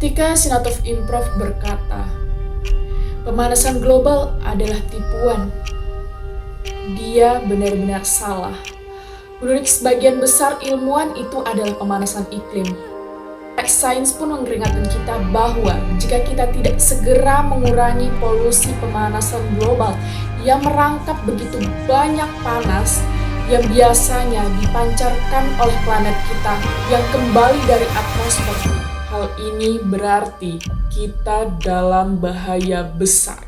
Ketika Sinatov Improv berkata, pemanasan global adalah tipuan, dia benar-benar salah. Menurut sebagian besar ilmuwan itu adalah pemanasan iklim. Sains pun memperingatkan kita bahwa jika kita tidak segera mengurangi polusi pemanasan global yang merangkap begitu banyak panas yang biasanya dipancarkan oleh planet kita yang kembali dari atmosfer, hal ini berarti kita dalam bahaya besar.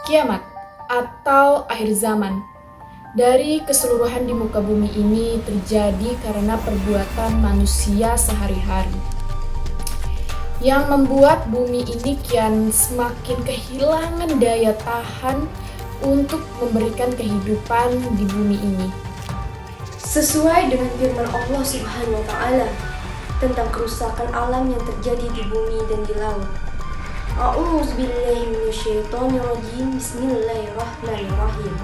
Kiamat atau akhir zaman dari keseluruhan di muka bumi ini terjadi karena perbuatan manusia sehari-hari yang membuat bumi ini kian semakin kehilangan daya tahan untuk memberikan kehidupan di bumi ini. Sesuai dengan firman Allah Subhanahu wa Ta'ala tentang kerusakan alam yang terjadi di bumi dan di laut. A'udzubillahi minasyaitonirrajim. Bismillahirrahmanirrahim.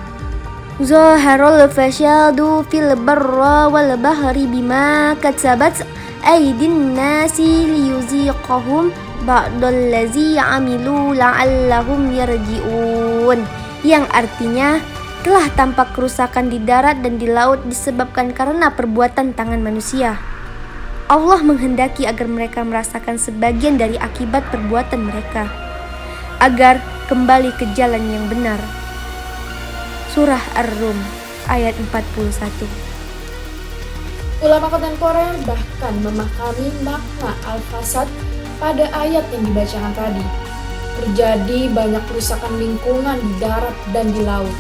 Zaharul fasyadu fil barra wal bahri bima katsabat aydin nasi liyuziqahum ba'dallazi amilu la'allahum yarji'un, yang artinya telah tampak kerusakan di darat dan di laut disebabkan karena perbuatan tangan manusia. Allah menghendaki agar mereka merasakan sebagian dari akibat perbuatan mereka, agar kembali ke jalan yang benar. Surah Ar-Rum ayat 41. Ulama kontemporer bahkan memahami makna al-fasad pada ayat yang dibacakan tadi. Terjadi banyak kerusakan lingkungan di darat dan di laut.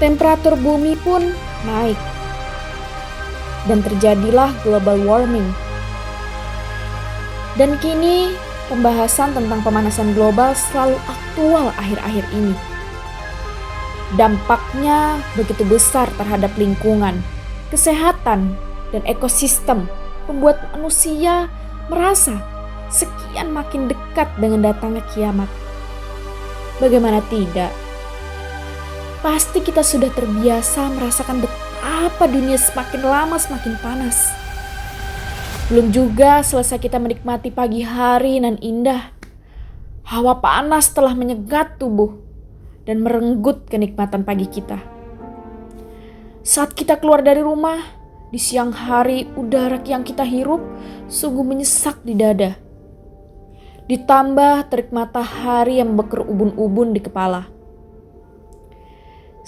Temperatur bumi pun naik. Dan terjadilah global warming. Dan kini pembahasan tentang pemanasan global selalu aktual akhir-akhir ini. Dampaknya begitu besar terhadap lingkungan, kesehatan, dan ekosistem, membuat manusia merasa sekian makin dekat dengan datangnya kiamat. Bagaimana tidak? Pasti kita sudah terbiasa merasakan betapa dunia semakin lama semakin panas. Belum juga selesai kita menikmati pagi hari nan indah. Hawa panas telah menyegat tubuh dan merenggut kenikmatan pagi kita. Saat kita keluar dari rumah, di siang hari udara yang kita hirup sungguh menyesak di dada. Ditambah terik matahari yang berubun-ubun di kepala.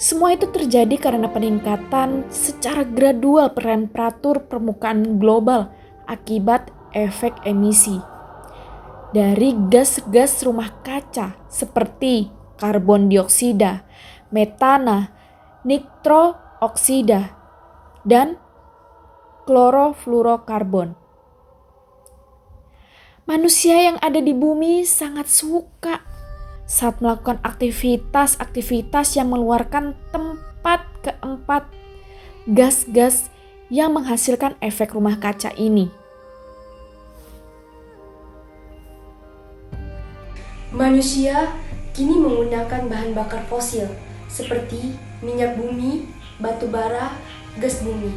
Semua itu terjadi karena peningkatan secara gradual temperatur permukaan global akibat efek emisi dari gas-gas rumah kaca seperti karbon dioksida, metana, nitrooksida, dan klorofluorokarbon. Manusia yang ada di bumi sangat suka saat melakukan aktivitas-aktivitas yang mengeluarkan tempat keempat gas-gas yang menghasilkan efek rumah kaca ini. Manusia kini menggunakan bahan bakar fosil seperti minyak bumi, batu bara, gas bumi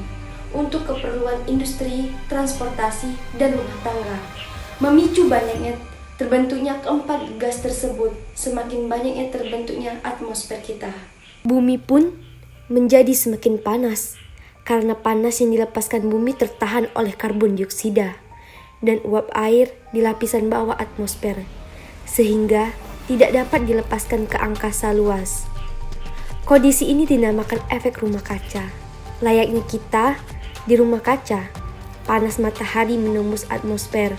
untuk keperluan industri, transportasi, dan rumah tangga. Memicu banyaknya terbentuknya keempat gas tersebut, semakin banyaknya terbentuknya atmosfer kita. Bumi pun menjadi semakin panas karena panas yang dilepaskan bumi tertahan oleh karbon dioksida dan uap air di lapisan bawah atmosfer, sehingga tidak dapat dilepaskan ke angkasa luas. Kondisi ini dinamakan efek rumah kaca. Layaknya kita di rumah kaca, panas matahari menembus atmosfer,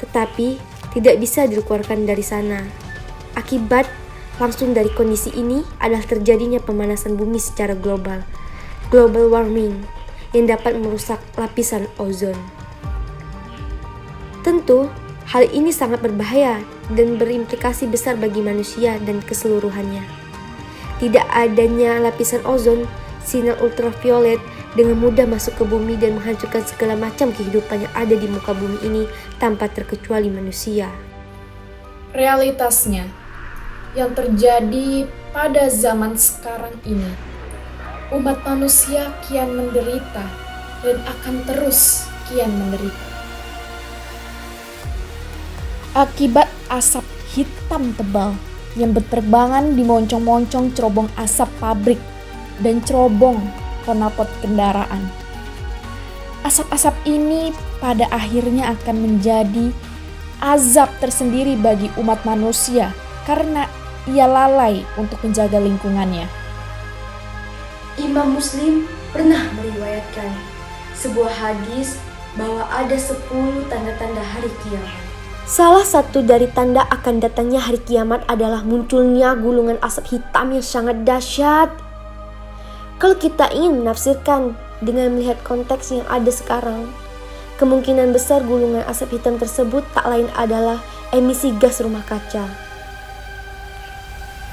tetapi tidak bisa dikeluarkan dari sana. Akibat langsung dari kondisi ini adalah terjadinya pemanasan bumi secara global, global warming, yang dapat merusak lapisan ozon. Tentu, hal ini sangat berbahaya dan berimplikasi besar bagi manusia dan keseluruhannya. Tidak adanya lapisan ozon, sinar ultraviolet dengan mudah masuk ke bumi dan menghancurkan segala macam kehidupan yang ada di muka bumi ini tanpa terkecuali manusia. Realitasnya, yang terjadi pada zaman sekarang ini, Umat manusia kian menderita dan akan terus kian menderita. Akibat asap hitam tebal yang berterbangan di moncong-moncong cerobong asap pabrik dan cerobong knalpot kendaraan. Asap-asap ini pada akhirnya akan menjadi azab tersendiri bagi umat manusia karena ia lalai untuk menjaga lingkungannya. Imam Muslim pernah meriwayatkan sebuah hadis bahwa ada 10 tanda-tanda hari kiamat. Salah satu dari tanda akan datangnya hari kiamat adalah munculnya gulungan asap hitam yang sangat dahsyat. Kalau kita ingin menafsirkan dengan melihat konteks yang ada sekarang, kemungkinan besar gulungan asap hitam tersebut tak lain adalah emisi gas rumah kaca.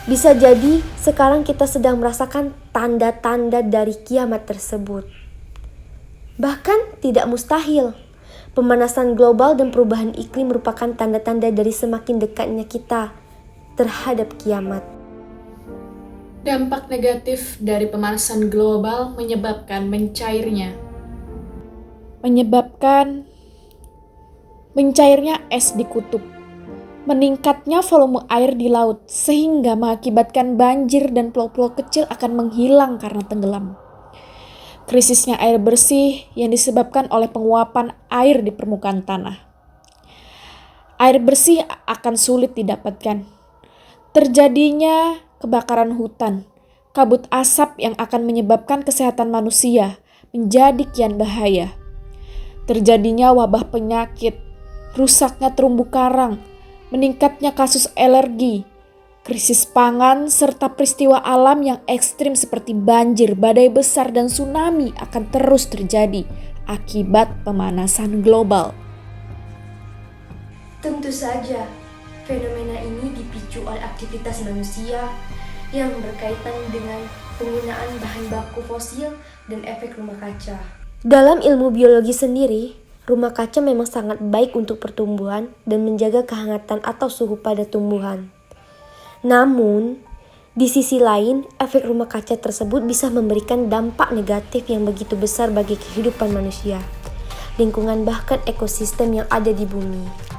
Bisa jadi sekarang kita sedang merasakan tanda-tanda dari kiamat tersebut. Bahkan tidak mustahil, pemanasan global dan perubahan iklim merupakan tanda-tanda dari semakin dekatnya kita terhadap kiamat. Dampak negatif dari pemanasan global menyebabkan mencairnya es di kutub, meningkatnya volume air di laut sehingga mengakibatkan banjir dan pulau-pulau kecil akan menghilang karena tenggelam. Krisisnya air bersih yang disebabkan oleh penguapan air di permukaan tanah. Air bersih akan sulit didapatkan. Terjadinya kebakaran hutan, kabut asap yang akan menyebabkan kesehatan manusia menjadi kian bahaya. Terjadinya wabah penyakit, rusaknya terumbu karang, meningkatnya kasus alergi, krisis pangan, serta peristiwa alam yang ekstrim seperti banjir, badai besar, dan tsunami akan terus terjadi akibat pemanasan global. Tentu saja, fenomena ini dipicu oleh aktivitas manusia yang berkaitan dengan penggunaan bahan baku fosil dan efek rumah kaca. Dalam ilmu biologi sendiri, rumah kaca memang sangat baik untuk pertumbuhan dan menjaga kehangatan atau suhu pada tumbuhan. Namun, di sisi lain, efek rumah kaca tersebut bisa memberikan dampak negatif yang begitu besar bagi kehidupan manusia, lingkungan bahkan ekosistem yang ada di bumi.